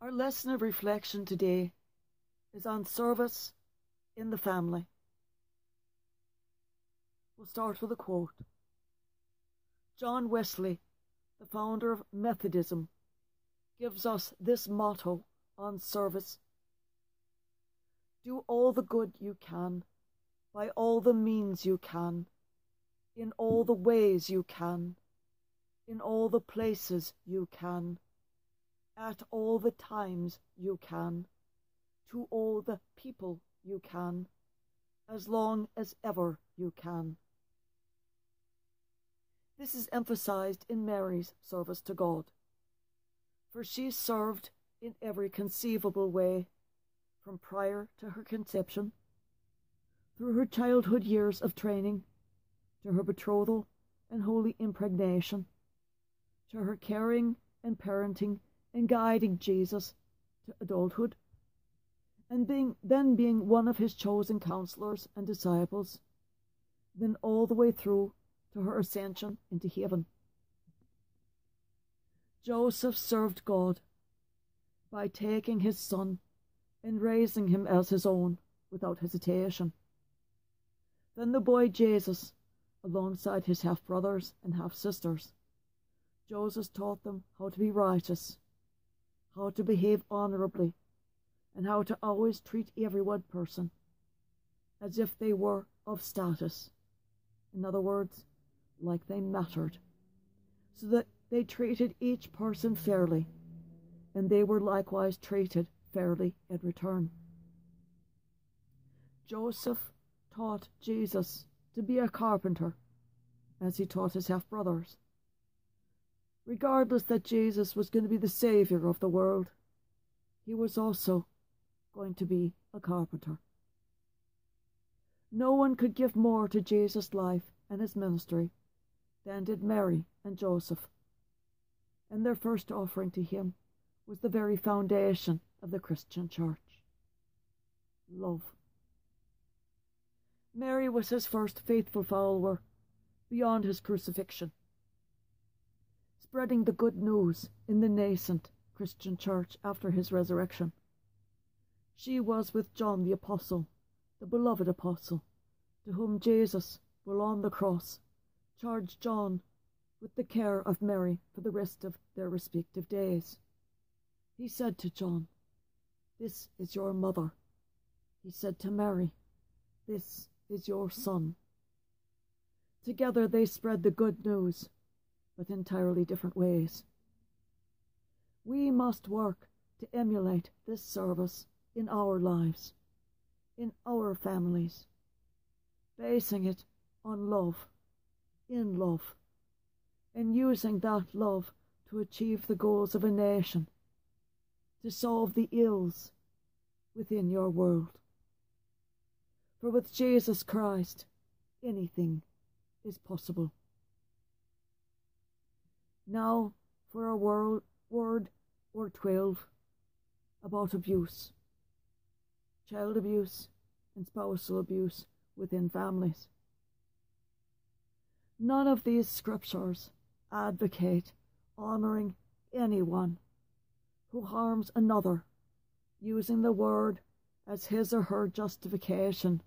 Our lesson of reflection today is on service in the family. We'll start with a quote. John Wesley, the founder of Methodism, gives us this motto on service: do all the good you can, by all the means you can, in all the ways you can, in all the places you can, at all the times you can, to all the people you can, as long as ever you can. This is emphasized in Mary's service to God, for she served in every conceivable way, from prior to her conception, through her childhood years of training, to her betrothal and holy impregnation, to her caring and parenting and guiding Jesus to adulthood, and being one of his chosen counselors and disciples, then all the way through to her ascension into heaven. Joseph served God by taking his son and raising him as his own without hesitation. Then the boy Jesus, alongside his half-brothers and half-sisters, Joseph taught them how to be righteous, how to behave honourably, and how to always treat every one person as if they were of status. In other words, like they mattered, so that they treated each person fairly, and they were likewise treated fairly in return. Joseph taught Jesus to be a carpenter, as he taught his half-brothers. Regardless that Jesus was going to be the saviour of the world, he was also going to be a carpenter. No one could give more to Jesus' life and his ministry than did Mary and Joseph, and their first offering to him was the very foundation of the Christian church: love. Mary was his first faithful follower beyond his crucifixion, spreading the good news in the nascent Christian church after his resurrection. She was with John the Apostle, the beloved apostle, to whom Jesus, while on the cross, charged John with the care of Mary for the rest of their respective days. He said to John, "This is your mother." He said to Mary, "This is your son." Together they spread the good news, but entirely different ways. We must work to emulate this service in our lives, in our families, basing it on love, in love, and using that love to achieve the goals of a nation, to solve the ills within your world. For with Jesus Christ, anything is possible. Now for a word or 12 about abuse, child abuse and spousal abuse within families. None of these scriptures advocate honouring anyone who harms another, using the word as his or her justification.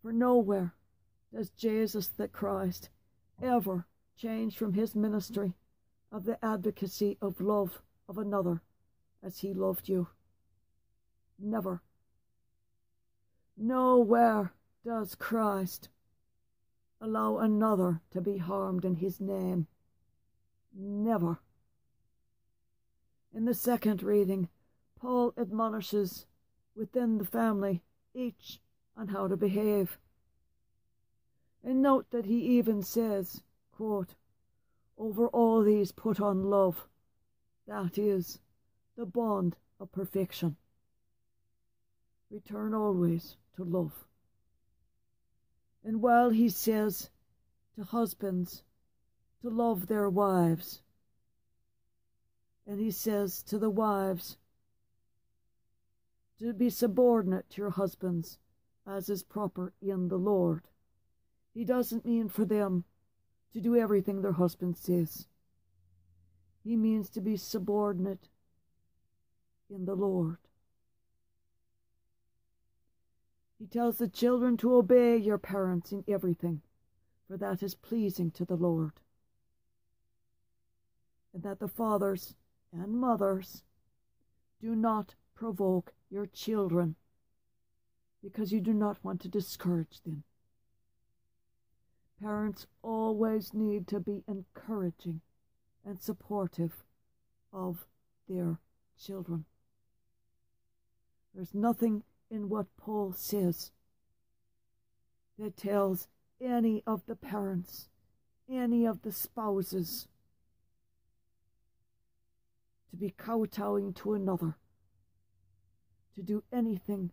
For nowhere does Jesus the Christ ever change from his ministry of the advocacy of love of another as he loved you. Never. Nowhere does Christ allow another to be harmed in his name. Never. In the second reading, Paul admonishes within the family each on how to behave. And note that he even says, quote, "Over all these put on love, that is, the bond of perfection. Return always to love." And while he says to husbands to love their wives, and he says to the wives to be subordinate to your husbands as is proper in the Lord, he doesn't mean for them to do everything their husband says. He means to be subordinate in the Lord. He tells the children to obey your parents in everything, for that is pleasing to the Lord. And that the fathers and mothers do not provoke your children, because you do not want to discourage them. Parents always need to be encouraging and supportive of their children. There's nothing in what Paul says that tells any of the parents, any of the spouses, to be kowtowing to another, to do anything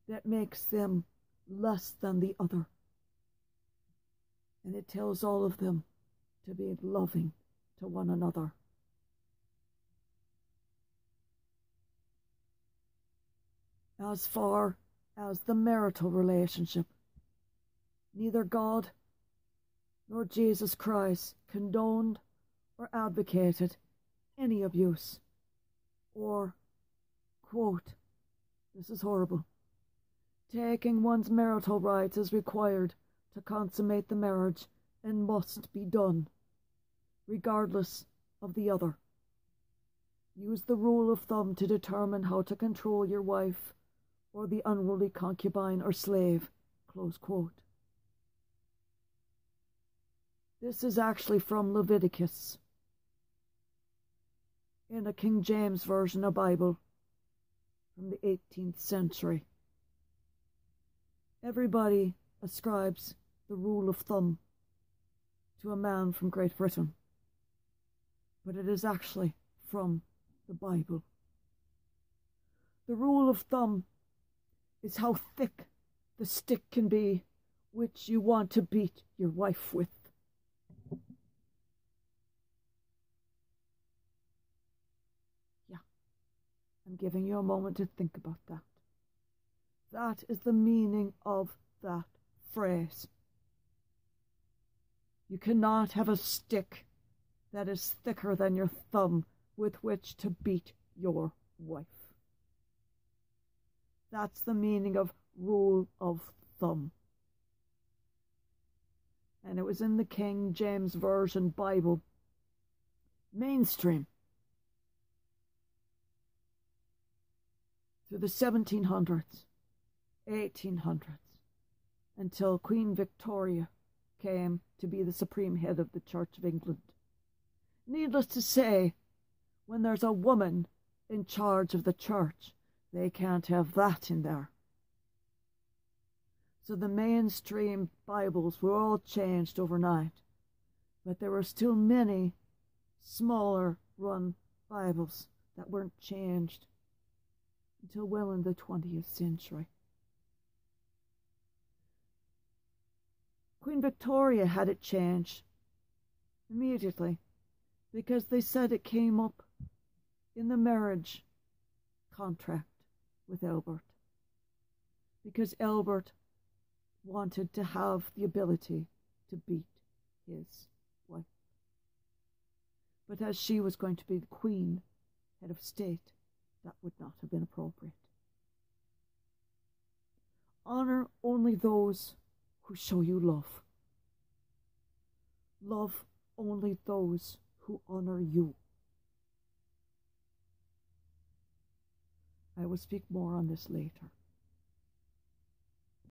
that makes them less than the other. And it tells all of them to be loving to one another. As far as the marital relationship, neither God nor Jesus Christ condoned or advocated any abuse or, quote, this is horrible, taking one's marital rights as required to consummate the marriage and must be done, regardless of the other. Use the rule of thumb to determine how to control your wife or the unruly concubine or slave, close quote. This is actually from Leviticus, in a King James Version of Bible from the 18th century. Everybody ascribes the rule of thumb to a man from Great Britain, but it is actually from the Bible. The rule of thumb is how thick the stick can be which you want to beat your wife with. Yeah, I'm giving you a moment to think about that. That is the meaning of that phrase. You cannot have a stick that is thicker than your thumb with which to beat your wife. That's the meaning of rule of thumb. And it was in the King James Version Bible, mainstream, through the 1700s, 1800s, until Queen Victoria came to be the supreme head of the Church of England. Needless to say, when there's a woman in charge of the church, they can't have that in there. So the mainstream Bibles were all changed overnight, but there were still many smaller run Bibles that weren't changed until well in the 20th century. Queen Victoria had it changed immediately because they said it came up in the marriage contract with Albert, because Albert wanted to have the ability to beat his wife. But as she was going to be the Queen, head of state, that would not have been appropriate. Honor only those who show you love. Love only those who honor you. I will speak more on this later.